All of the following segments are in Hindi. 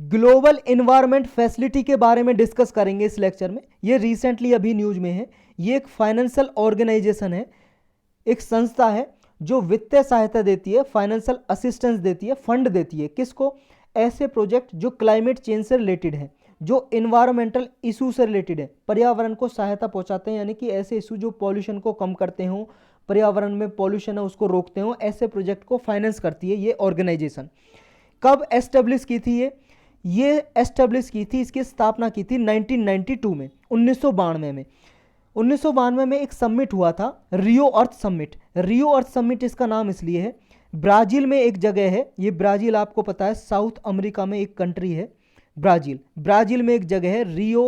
ग्लोबल इन्वायरमेंट फैसिलिटी के बारे में डिस्कस करेंगे इस लेक्चर में। ये रिसेंटली अभी न्यूज में है। ये एक फाइनेंशियल ऑर्गेनाइजेशन है, एक संस्था है जो वित्तीय सहायता देती है, फाइनेंशियल असिस्टेंस देती है, फंड देती है। किसको? ऐसे प्रोजेक्ट जो क्लाइमेट चेंज से रिलेटेड है, जो इन्वायरमेंटल इशू से रिलेटेड है, पर्यावरण को सहायता पहुंचाते हैं, यानी कि ऐसे इशू जो पॉल्यूशन को कम करते हों, पर्यावरण में पॉल्यूशन है उसको रोकते हों, ऐसे प्रोजेक्ट को फाइनेंस करती है ये ऑर्गेनाइजेशन। कब एस्टेब्लिश की थी ये एस्टेब्लिश की थी, इसकी स्थापना की थी 1992 में, 1992 में। 1992 में एक समिट हुआ था, रियो अर्थ समिट। रियो अर्थ समिट इसका नाम इसलिए है, ब्राजील में एक जगह है, ये ब्राजील आपको पता है साउथ अमेरिका में एक कंट्री है ब्राजील। ब्राजील में एक जगह है Rio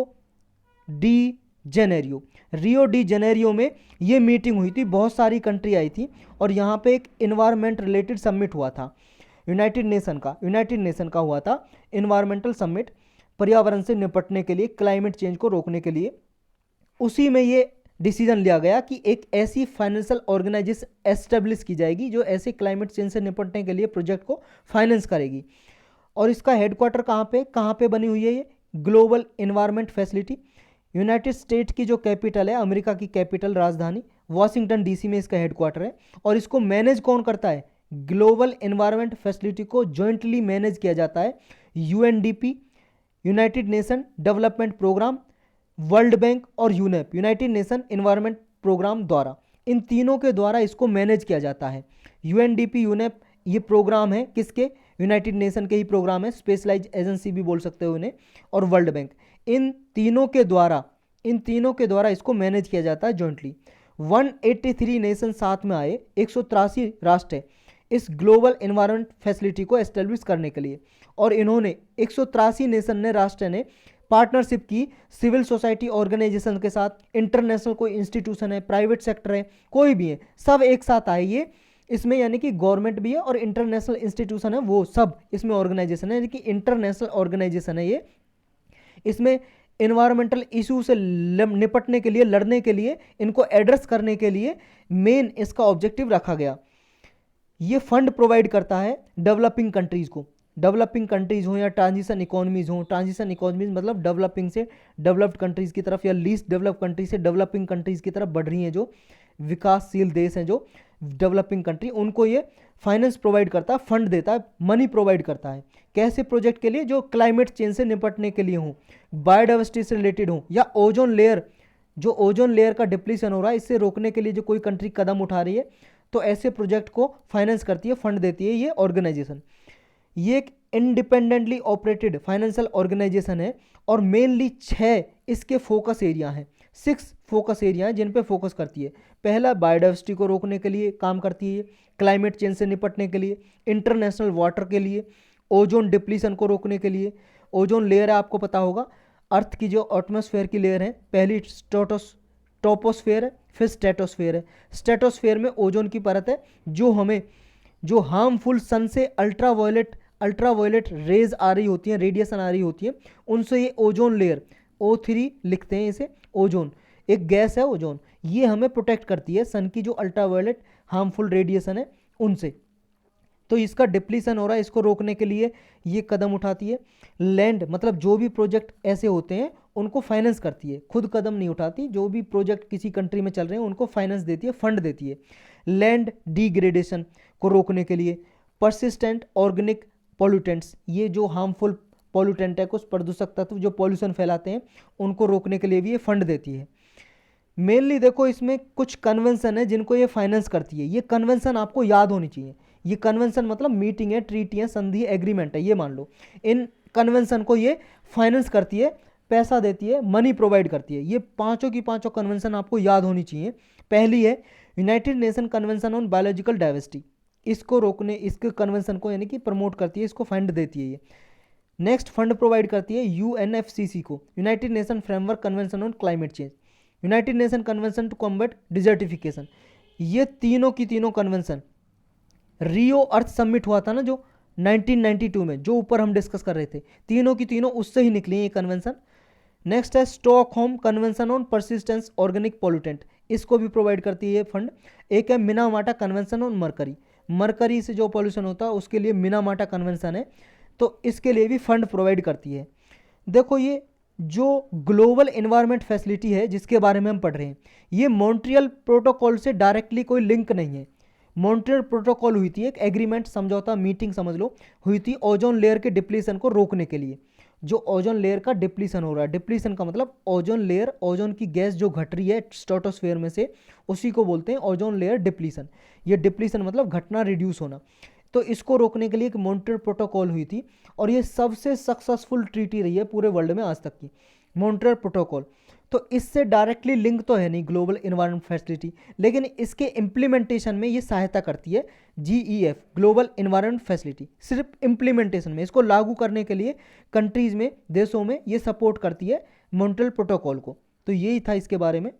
de Janeiro. Rio de Janeiro में ये मीटिंग हुई थी, बहुत सारी कंट्री आई थी और यहाँ पे एक इन्वायरमेंट रिलेटेड समिट हुआ था, यूनाइटेड नेशन का हुआ था इन्वायरमेंटल समिट, पर्यावरण से निपटने के लिए, क्लाइमेट चेंज को रोकने के लिए। उसी में ये डिसीजन लिया गया कि एक ऐसी फाइनेंशियल ऑर्गेनाइजेशन एस्टेब्लिश की जाएगी जो ऐसे क्लाइमेट चेंज से निपटने के लिए प्रोजेक्ट को फाइनेंस करेगी। और इसका हेडक्वार्टर कहाँ पे बनी हुई है? ये global environment facility, United state की जो कैपिटल है, अमेरिका की कैपिटल राजधानी वॉशिंगटन डीसी में इसका हेडक्वार्टर है। और इसको मैनेज कौन करता है? ग्लोबल इन्वायरमेंट फैसिलिटी को जॉइंटली मैनेज किया जाता है UNDP, united nation development programme, world bank और UNEP, united nation environment programme द्वारा। इन तीनों के द्वारा इसको मैनेज किया जाता है। यूएनडीपी, यूनेप ये प्रोग्राम है किसके? यूनाइटेड नेशन के ही प्रोग्राम है, स्पेशलाइज एजेंसी भी बोल सकते हो इन्हें, और वर्ल्ड बैंक। इन तीनों के द्वारा इसको मैनेज किया जाता है जॉइंटली। 183 नेशन साथ में आए, 183 राष्ट्र है इस ग्लोबल इन्वायरमेंट फैसिलिटी को एस्टेब्लिश करने के लिए। और इन्होंने 183 नेशन ने, राष्ट्र ने पार्टनरशिप की सिविल सोसाइटी ऑर्गेनाइजेशन के साथ, इंटरनेशनल कोई इंस्टीट्यूशन है, प्राइवेट सेक्टर है, कोई भी है, सब एक साथ आए ये इसमें, यानी कि गवर्नमेंट भी है और इंटरनेशनल इंस्टीट्यूशन है, वो सब इसमें ऑर्गेनाइजेशन है, यानी कि इंटरनेशनल ऑर्गेनाइजेशन है ये। इसमें इन्वायरमेंटल इशू से निपटने के लिए, लड़ने के लिए, इनको एड्रेस करने के लिए मेन इसका ऑब्जेक्टिव रखा गया। ये फंड प्रोवाइड करता है डेवलपिंग कंट्रीज को, डेवलपिंग कंट्रीज हो या ट्रांजिशन इकोनॉमीज हो। ट्रांजिशन इकोनॉमीज मतलब डेवलपिंग से डेवलप्ड कंट्रीज की तरफ, या लीस्ट डेवलप्ड कंट्रीज से डेवलपिंग कंट्रीज की तरफ बढ़ रही हैं, जो विकासशील देश हैं, जो डेवलपिंग कंट्री, उनको ये फाइनेंस प्रोवाइड करता है, फंड देता है, मनी प्रोवाइड करता है। कैसे प्रोजेक्ट के लिए? जो क्लाइमेट चेंज से निपटने के लिए हों, बायोडाइवर्सिटी से रिलेटेड हों, या ओजोन लेयर, जो ओजोन लेयर का डिप्लीशन हो रहा है इससे रोकने के लिए जो कोई कंट्री कदम उठा रही है, तो ऐसे प्रोजेक्ट को फाइनेंस करती है, फंड देती है ये ऑर्गेनाइजेशन। ये एक इंडिपेंडेंटली ऑपरेटेड फाइनेंशियल ऑर्गेनाइजेशन है और मेनली 6 इसके फोकस एरिया हैं, 6 फोकस एरिया हैं जिन पे फोकस करती है। पहला, बायोडाइवर्सिटी को रोकने के लिए काम करती है, क्लाइमेट चेंज से निपटने के लिए, इंटरनेशनल वाटर के लिए, ओजोन डिप्लीशन को रोकने के लिए। ओजोन लेयर है, आपको पता होगा, अर्थ की जो एटमॉस्फेयर की लेयर है, पहली टोपोस्फेयर है, फिर स्ट्रेटोस्फेयर है। स्ट्रेटोस्फेयर में ओजोन की परत है जो हमें, जो हार्मफुल सन से अल्ट्रावायलेट रेज आ रही होती हैं, रेडिएशन आ रही होती है, उनसे ये ओजोन लेयर, O3 लिखते हैं इसे, ओजोन एक गैस है ओजोन, ये हमें प्रोटेक्ट करती है सन की जो अल्ट्रावायलेट हार्मफुल रेडिएशन है उनसे। तो इसका डिप्लीशन हो रहा है, इसको रोकने के लिए ये कदम उठाती है। लैंड मतलब जो भी प्रोजेक्ट ऐसे होते हैं उनको फाइनेंस करती है, खुद कदम नहीं उठाती, जो भी प्रोजेक्ट किसी कंट्री में चल रहे हैं उनको फाइनेंस देती है, फंड देती है। लैंड डिग्रेडेशन को रोकने के लिए, परसिस्टेंट ऑर्गेनिक पॉल्यूटेंट्स, ये जो हार्मफुल पॉल्यूटेंट है, कुछ प्रदूषक तत्व जो पॉल्यूशन फैलाते हैं, उनको रोकने के लिए भी ये फंड देती है। मेनली देखो इसमें कुछ कन्वेंशन है जिनको ये फाइनेंस करती है, ये कन्वेंशन आपको याद होनी चाहिए। ये कन्वेंशन मतलब मीटिंग है, ट्रीटी है, संधि, एग्रीमेंट है, ये मान लो। इन कन्वेंशन को ये फाइनेंस करती है, पैसा देती है, मनी प्रोवाइड करती है। ये पांचों की पांचों कन्वेंशन आपको याद होनी चाहिए। पहली है United nation convention on biological diversity, इसको रोकने, इसके कन्वेंशन को यानी कि प्रमोट करती है, इसको फंड देती है ये। नेक्स्ट फंड प्रोवाइड करती है यूएनएफसीसी को, united nation framework convention on climate change, united nation convention to combat desertification. ये तीनों की तीनों कन्वेंशन, रियो अर्थ समिट हुआ था ना जो 1992 में, जो ऊपर हम डिस्कस कर रहे थे, तीनों की तीनों उससे ही निकली है ये कन्वेंशन। नेक्स्ट है Stockholm convention on persistence organic pollutant, इसको भी प्रोवाइड करती है फंड। एक है Minamata convention on mercury, mercury से जो पॉल्यूशन होता है उसके लिए मिनामाटा कन्वेंशन है। तो इसके लिए भी फंड प्रोवाइड करती है। देखो ये जो ग्लोबल इन्वायरमेंट फैसिलिटी है जिसके बारे में हम पढ़ रहे हैं, ये मॉन्ट्रियल प्रोटोकॉल से डायरेक्टली कोई लिंक नहीं है। मॉन्ट्रियल प्रोटोकॉल हुई थी, एक एग्रीमेंट, समझौता, मीटिंग समझ लो, हुई थी ओजोन लेयर के डिप्लीशन को रोकने के लिए। जो ओजोन लेयर का डिप्लीशन हो रहा है, डिप्लीशन का मतलब ओजोन लेयर, ओजोन की गैस जो घट रही है स्ट्रेटोस्फेयर में से, उसी को बोलते हैं ओजोन लेयर डिप्लीशन। ये डिप्लीशन मतलब घटना, रिड्यूस होना। तो इसको रोकने के लिए एक मॉन्ट्रियल प्रोटोकॉल हुई थी और ये सबसे सक्सेसफुल ट्रीटी रही है पूरे वर्ल्ड में आज तक की, मॉन्ट्रियल प्रोटोकॉल। तो इससे डायरेक्टली लिंक तो है नहीं ग्लोबल इन्वायरमेंट फैसिलिटी, लेकिन इसके इम्प्लीमेंटेशन में ये सहायता करती है। GEF ग्लोबल इन्वायरमेंट फैसिलिटी सिर्फ इम्प्लीमेंटेशन में, इसको लागू करने के लिए कंट्रीज में, देशों में ये सपोर्ट करती है मॉन्ट्रियल प्रोटोकॉल को। तो यही था इसके बारे में।